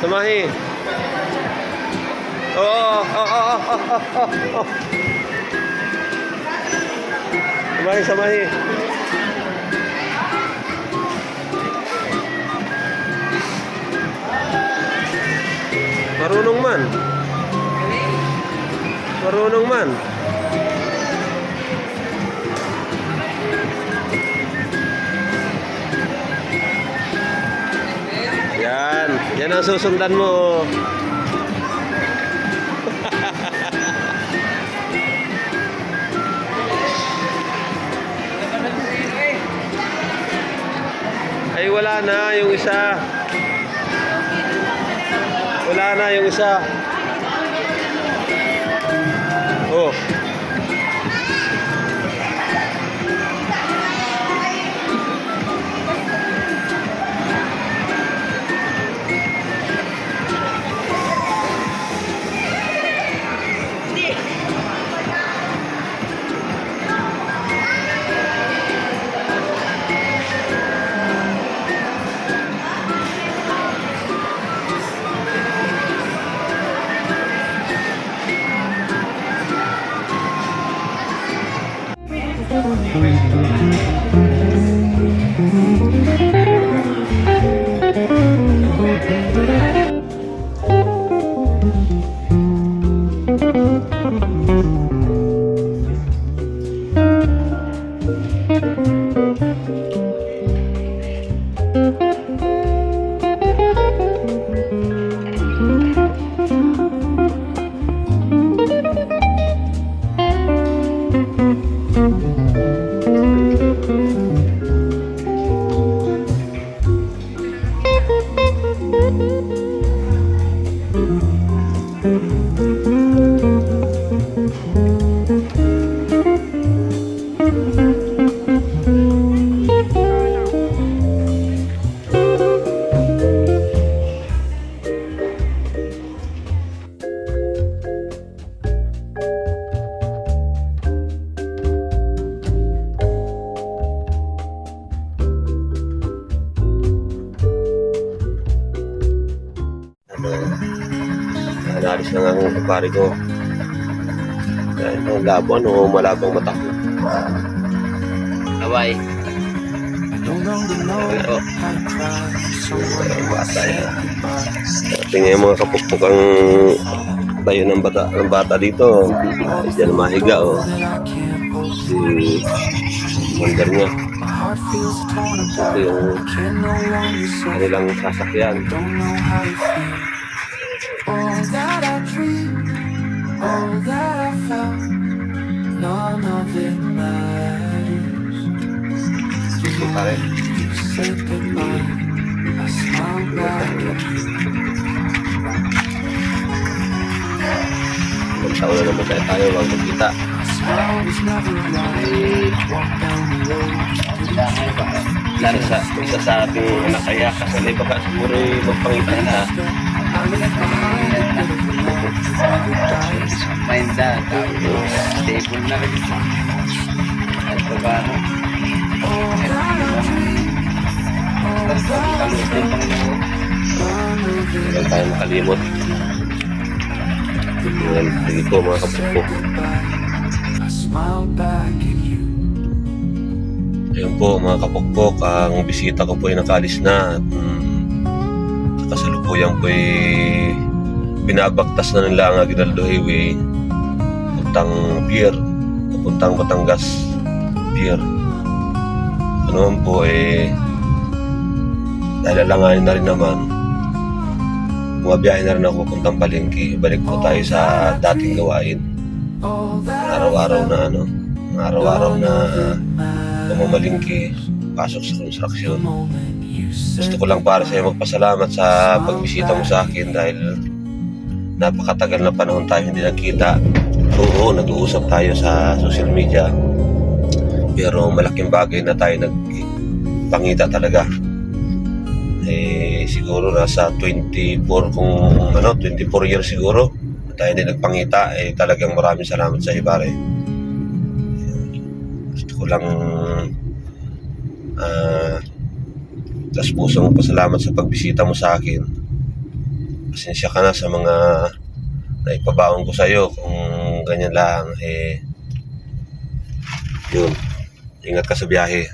Samahi. Oo, oo. Samahi. Marunong man. Yan ang susundan mo. Ay wala na yung isa. Oh. Nalis na nga ang kupari ko. Dahil ang labo, malabang mata ko. Away. Pero, bata yan. Tingnan yung mga kapukpok ang tayo ng bata dito. Diyan mahiga, oh. Si Wonder niya. Ito yung kanilang sasakyan. All that I dreamed, all that I felt, none of it matters. Ito pare. You said goodbye, I smiled back at you. Ilang taon na naman tayo wag magkita. My smile was never right. Walk down the road to the Lalo sa isa sa ating anak kaya kasali baka siguro magpangita na. Mind that. Stable na rin. At paano? Wala tayong makalimot. Dito mga kapukpok. I smiled back at you. Ayun po mga kapukpok, ang bisita ko po ay nakalis na at sa kasalukuyan po ay binabagtas na nila ang Aguinaldo Highway puntang pier, puntang Batangas pier. Ano po eh dahil alanganin na rin naman, bumabiyahe na rin ako puntang Palengke. Balik po tayo sa dating gawain, araw-araw na pamamalingki, pasok sa construction. Gusto ko lang para sa'yo magpasalamat sa pagbisita mo sa akin dahil napakatagal na panahon tayo hindi nagkita. Oo, nag-uusap tayo sa social media pero malaking bagay na tayo nagpangita talaga. Siguro nasa 24 years siguro na tayo hindi nagpangita. Talagang maraming salamat sa iyo pare. Gusto ko lang tas pusong pasalamat sa pagbisita mo sa akin. pasensya ka na sa mga naipabaon ko sa'yo. Kung ganyan lang, yun. Ingat ka sa biyahe.